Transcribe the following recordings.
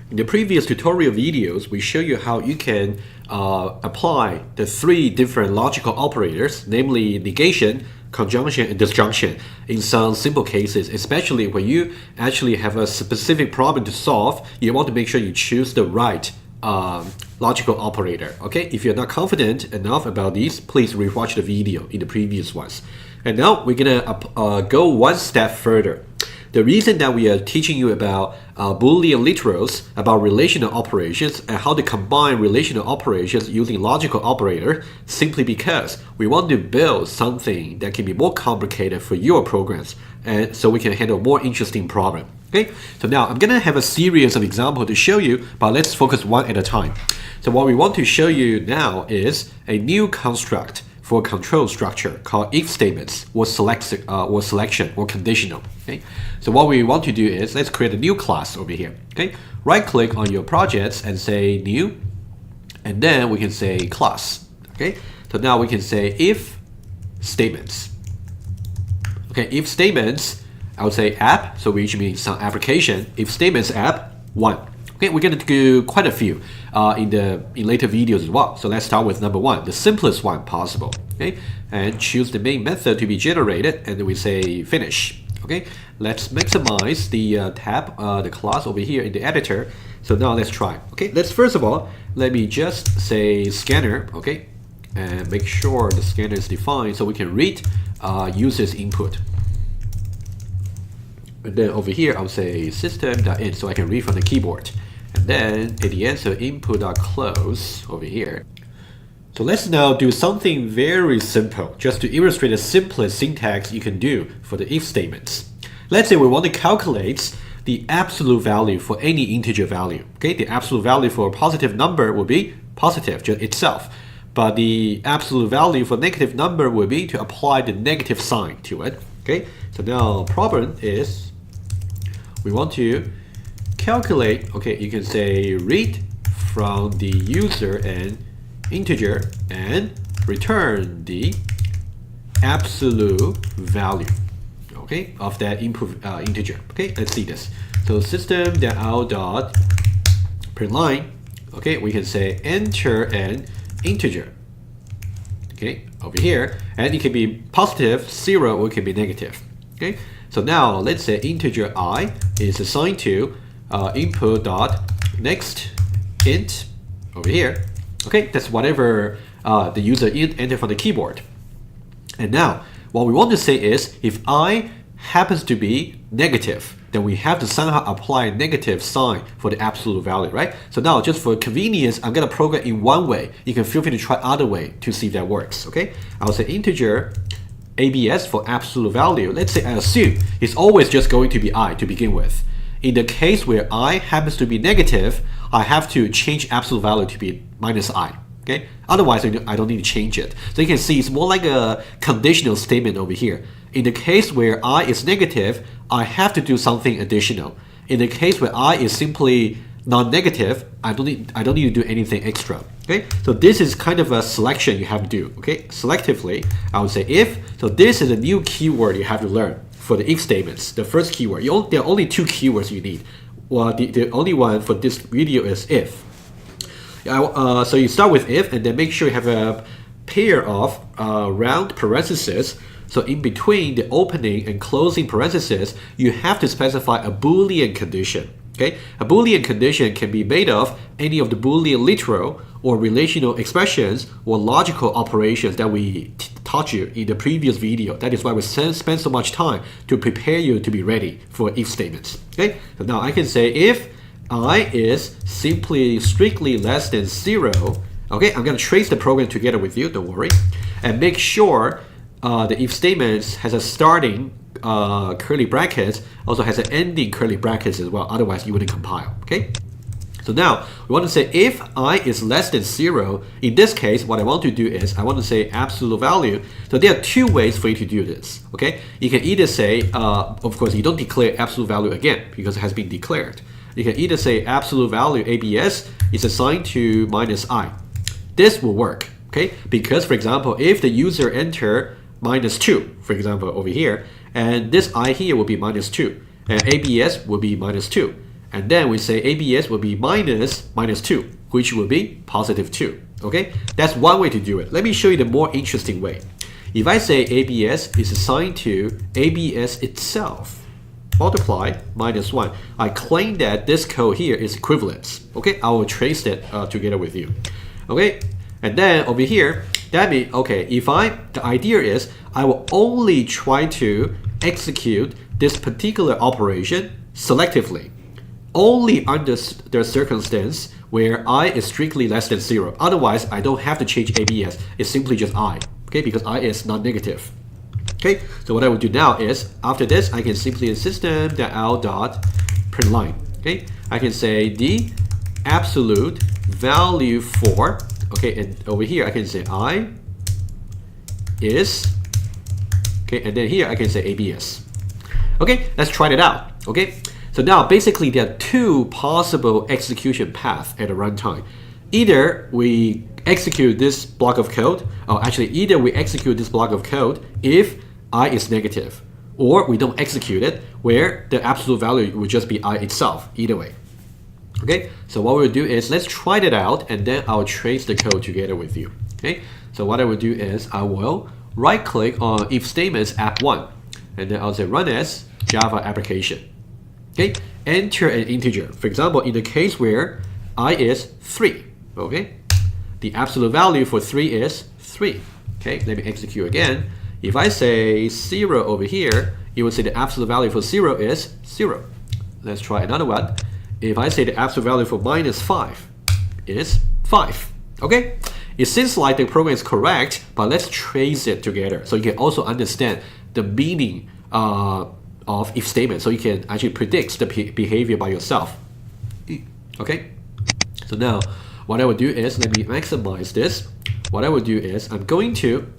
In the previous tutorial videos, we show you how you can apply the 3 different logical operators, namely negation, conjunction, and disjunction in some simple cases, especially when you actually have a specific problem to solve. You want to make sure you choose the right logical operator. Okay, if you're not confident enough about these, please rewatch the video in the previous ones. And now we're gonna go one step further. The reason that we are teaching you about Boolean literals, about relational operations, and how to combine relational operations using logical operator, simply because we want to build something that can be more complicated for your programs, and so we can handle more interesting problem. Okay, so now I'm gonna have a series of examples to show you, but let's focus one at a time. So what we want to show you now is a new construct for a control structure called if statements or selection or conditional. Okay, so what we want to do is let's create a new class over here. Okay, right click on your projects and say new, and then we can say class. Okay, so now we can say if statements. Okay, if statements, I would say app, so which means some application. If statements app 1. Okay, we're going to do quite a few in later videos as well. So let's start with number 1, the simplest one possible. Okay, and choose the main method to be generated, and then we say finish. Okay, let's maximize the the class over here in the editor. So now let's try. Okay, let's first of all, let me just say scanner. Okay, and make sure the scanner is defined so we can read user's input. And then over here, I'll say system.in so I can read from the keyboard. And then at the end, so input.close over here. So let's now do something very simple, just to illustrate the simplest syntax you can do for the if statements. Let's say we want to calculate the absolute value for any integer value. Okay, the absolute value for a positive number will be positive just itself. But the absolute value for negative number will be to apply the negative sign to it. Okay, so now problem is we want to calculate, okay, you can say read from the user and integer and return the absolute value, okay, of that input integer. Okay, let's see this. So system.out.println, okay, we can say enter an integer, okay, over here, and it can be positive, 0, or it can be negative. Okay, so now let's say integer I is assigned to input.next int over here. Okay, that's whatever the user entered from the keyboard. And now what we want to say is if I happens to be negative, then we have to somehow apply a negative sign for the absolute value, right? So now just for convenience, I'm gonna program in one way. You can feel free to try other way to see if that works. Okay, I'll say integer ABS for absolute value. Let's say I assume it's always just going to be I to begin with. In the case where I happens to be negative, I have to change absolute value to be minus I. Okay, otherwise I don't need to change it. So you can see it's more like a conditional statement over here. In the case where I is negative, I have to do something additional. In the case where I is simply non-negative, I don't need to do anything extra. Okay, so this is kind of a selection you have to do. Okay, selectively, I would say if. So this is a new keyword you have to learn for the if statements. The first keyword. There are only 2 keywords you need. Well, the only one for this video is if. So you start with if, and then make sure you have a pair of round parentheses. So in between the opening and closing parentheses, you have to specify a Boolean condition. Okay, a Boolean condition can be made of any of the Boolean literal or relational expressions or logical operations that we taught you in the previous video. That is why we spend so much time to prepare you to be ready for if statements. Okay, so now I can say if I is simply strictly less than 0. Okay, I'm gonna trace the program together with you, don't worry, and make sure the if statements has a starting curly brackets, also has an ending curly brackets as well, otherwise you wouldn't compile. Okay, so now we want to say if I is less than 0. In this case, what I want to do is I want to say absolute value. So there are 2 ways for you to do this. Okay, you can either say of course you don't declare absolute value again because it has been declared. You can either say absolute value ABS is assigned to minus I. This will work, okay, because for example if the user enter -2, for example over here, and this I here will be -2, and ABS will be -2. and then we say ABS will be minus 2, which will be positive 2. Okay, that's one way to do it. Let me show you the more interesting way. If I say ABS is assigned to ABS itself, multiply minus 1, I claim that this code here is equivalence. Okay, I will trace it together with you. Okay, and then over here, that means, okay, the idea is I will only try to execute this particular operation selectively, only under the circumstance where I is strictly less than 0. Otherwise, I don't have to change ABS. It's simply just I, okay, because I is non-negative. Okay, so what I will do now is, after this, I can simply in system.out.println. Okay, I can say the absolute value for, okay, and over here I can say I is, okay, and then here I can say ABS. Okay, let's try it out. Okay, so now basically there are two possible execution paths at the runtime. Either we execute this block of code, or actually either we execute this block of code if I is negative, or we don't execute it where the absolute value would just be I itself, either way. Okay, so what we'll do is let's try that out and then I'll trace the code together with you. Okay, so what I will do is I will right click on if statements app1 and then I'll say run as Java application. Okay, enter an integer. For example, in the case where I is 3, okay, the absolute value for 3 is 3. Okay, let me execute again. If I say 0 over here, it will say the absolute value for 0 is 0. Let's try another one. If I say the absolute value for minus 5 is 5. Okay, it seems like the program is correct, but let's trace it together so you can also understand the meaning of if statement, so you can actually predict the behavior by yourself. Okay, so now what I will do is, let me maximize this. What I will do is I'm going to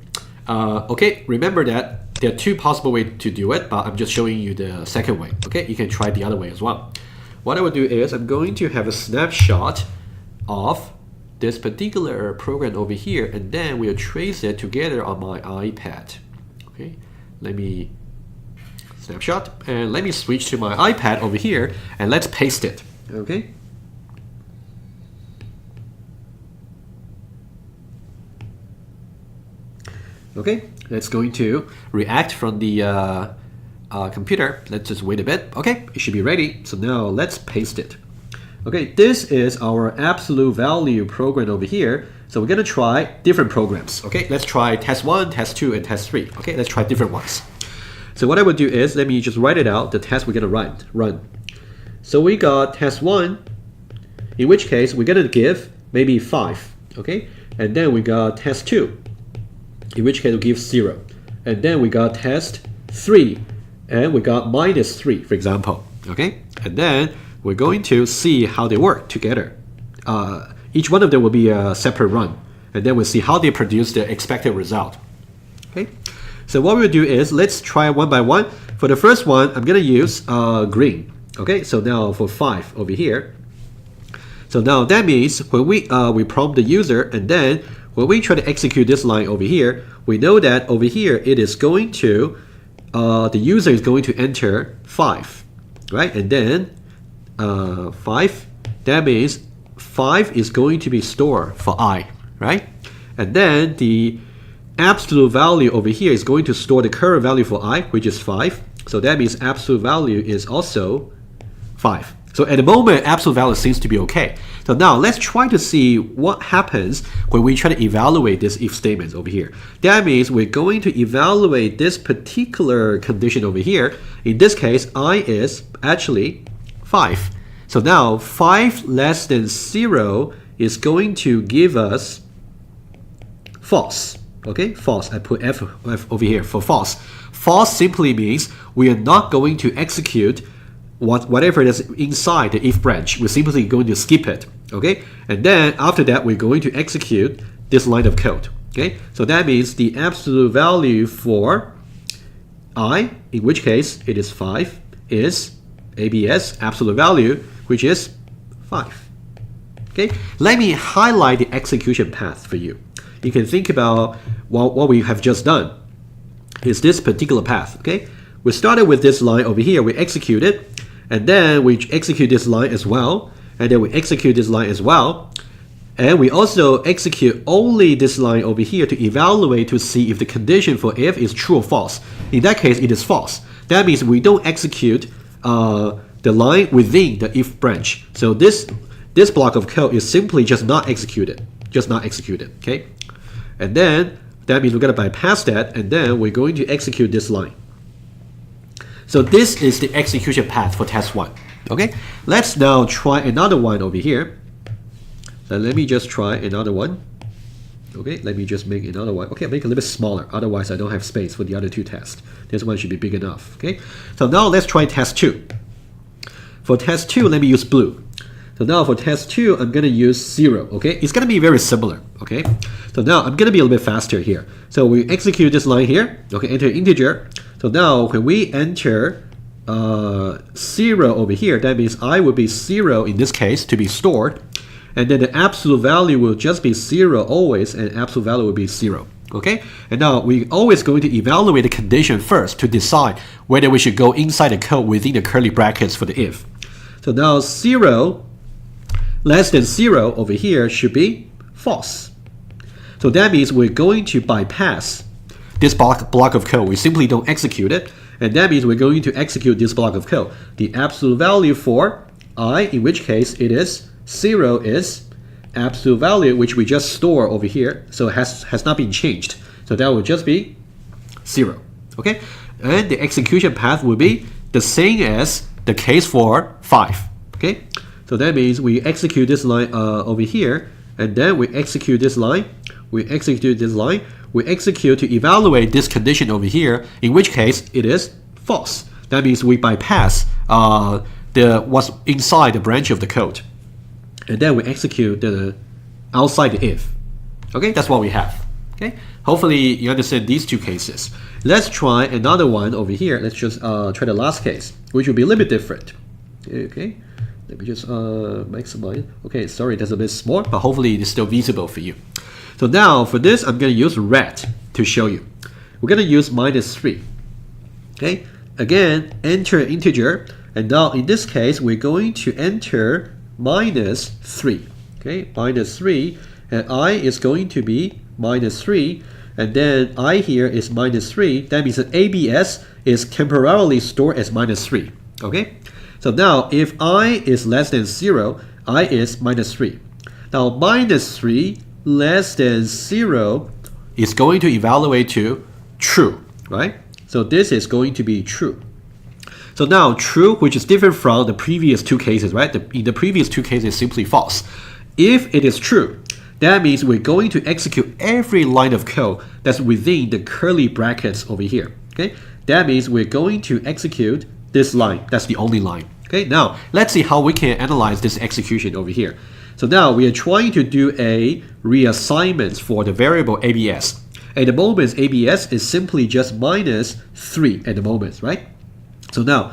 okay, remember that there are two possible ways to do it, but I'm just showing you the second way. Okay, you can try the other way as well. What I will do is I'm going to have a snapshot of this particular program over here, and then we'll trace it together on my iPad. Okay, let me snapshot, and let me switch to my iPad over here, and let's paste it. Okay. Okay, it's going to react from the computer. Let's just wait a bit. Okay, it should be ready. So now let's paste it. Okay, this is our absolute value program over here. So we're gonna try different programs. Okay, let's try test 1, test 2, and test 3. Okay, let's try different ones. So what I would do is, let me just write it out, the test we're gonna run. So we got test 1, in which case we're gonna give maybe 5. Okay, and then we got test 2, in which case we give 0. And then we got test 3, and we got minus 3, for example. Okay, and then we're going to see how they work together. Each one of them will be a separate run, and then we'll see how they produce the expected result. Okay, so what we'll do is let's try one by one. For the first one, I'm gonna use green. Okay, so now for 5 over here. So now that means when we prompt the user, and then when we try to execute this line over here, we know that over here it is going to the user is going to enter 5, right? And then 5, that means 5 is going to be stored for I, right? And then the absolute value over here is going to store the current value for I, which is 5. So that means absolute value is also 5. So at the moment, absolute value seems to be okay. So now let's try to see what happens when we try to evaluate this if statement over here. That means we're going to evaluate this particular condition over here. In this case, I is actually 5. So now 5 less than 0 is going to give us false. Okay, false. I put F over here for false. False simply means we are not going to execute whatever is inside the if branch. We're simply going to skip it. Okay, and then after that we're going to execute this line of code. Okay, so that means the absolute value for I, in which case it is 5, is ABS absolute value, which is 5. Okay, let me highlight the execution path for you. You can think about what we have just done is this particular path. Okay, we started with this line over here, we execute it, and then we execute this line as well, and then we execute this line as well, and we also execute only this line over here to evaluate to see if the condition for if is true or false. In that case, it is false. That means we don't execute the line within the if branch. So this block of code is simply just not executed, okay? And then that means we're going to bypass that, and then we're going to execute this line. So this is the execution path for test 1. Okay, let's now try another one over here. So let me just try another one. Okay, let me just make another one. Okay, make it a little bit smaller, otherwise I don't have space for the other 2 tests. This one should be big enough. Okay, so now let's try test 2. For test 2, let me use blue. So now for test 2, I'm going to use 0. Okay, it's going to be very similar. Okay, so now I'm going to be a little bit faster here. So we execute this line here. Okay, enter integer. So now when we enter 0 over here, that means I will be 0 in this case to be stored. And then the absolute value will just be 0 always, and absolute value will be 0. Okay, and now we're always going to evaluate the condition first to decide whether we should go inside the code within the curly brackets for the if. So now 0 less than 0 over here should be false. So that means we're going to bypass this block of code. We simply don't execute it, and that means we're going to execute this block of code. The absolute value for I, in which case it is 0, is absolute value which we just store over here, so it has not been changed. So that will just be 0. Okay, and the execution path will be the same as the case for 5. Okay, so that means we execute this line over here, and then we execute this line. We execute this line. We execute to evaluate this condition over here, in which case it is false. That means we bypass what's inside the branch of the code, and then we execute the outside the if. Okay, that's what we have. Okay, hopefully you understand these 2 cases. Let's try another one over here. Let's just try the last case, which will be a little bit different. Okay, let me just maximize. Okay, sorry, that's a bit small, but hopefully it is still visible for you. So now for this, I'm going to use red to show you. We're going to use -3. Okay, again, enter integer, and now in this case, we're going to enter -3. Okay, -3, and I is going to be -3, and then I here is -3. That means that ABS is temporarily stored as -3. Okay, so now if I is less than 0, I is -3. Now -3 less than 0 is going to evaluate to true, right? So this is going to be true. So now true, which is different from the previous 2 cases, right? In the previous 2 cases, simply false. If it is true, that means we're going to execute every line of code that's within the curly brackets over here. Okay, that means we're going to execute this line. That's the only line. Okay, now let's see how we can analyze this execution over here. So now we are trying to do a reassignment for the variable ABS. At the moment, ABS is simply just -3 at the moment, right? So now,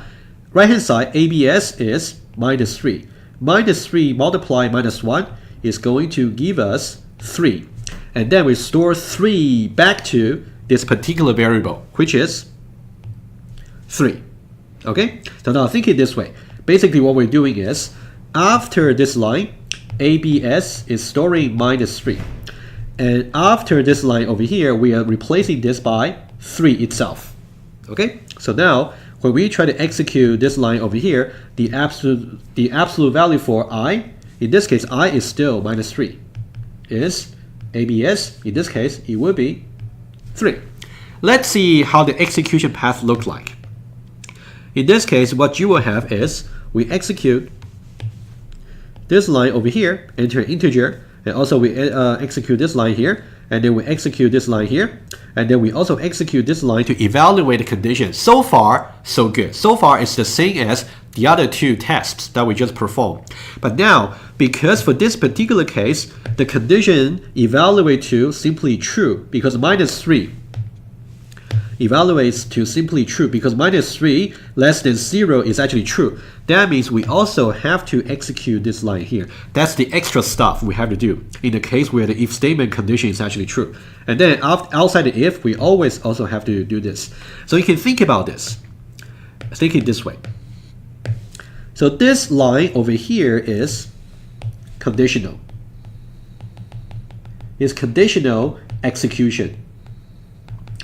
right hand side, ABS is -3. -3 multiplied -1 is going to give us 3. And then we store 3 back to this particular variable, which is 3. Okay? So now think it this way. Basically what we're doing is, after this line, ABS is storing -3. And after this line over here, we are replacing this by 3 itself. Okay? So now, when we try to execute this line over here, the absolute value for I, in this case, I is still -3. Is ABS, in this case, it will be 3. Let's see how the execution path looks like. In this case, what you will have is, we execute this line over here, enter integer, and also we execute this line here, and then we execute this line here, and then we also execute this line to evaluate the condition. So far, so good. So far, it's the same as the other 2 tests that we just performed. But now, because for this particular case, the condition evaluate to simply true, because -3 evaluates to simply true, because -3 less than 0 is actually true. That means we also have to execute this line here. That's the extra stuff we have to do in the case where the if statement condition is actually true. And then outside the if, we always also have to do this. So you can think about this. Think it this way. So this line over here is conditional. It's conditional execution,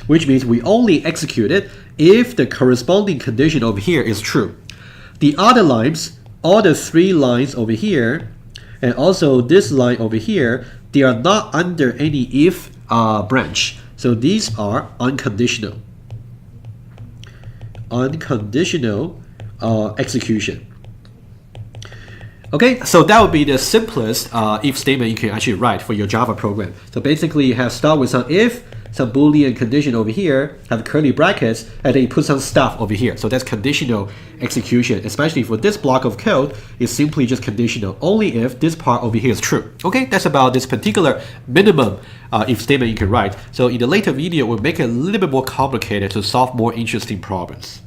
which means we only execute it if the corresponding condition over here is true. The other lines, all the 3 lines over here, and also this line over here, they are not under any if branch. So these are unconditional. Unconditional execution. Okay, so that would be the simplest if statement you can actually write for your Java program. So basically you have start with some if, some Boolean condition over here, have curly brackets, and then you put some stuff over here. So that's conditional execution, especially for this block of code, it's simply just conditional, only if this part over here is true. Okay, that's about this particular minimum if statement you can write. So in the later video, we'll make it a little bit more complicated to solve more interesting problems.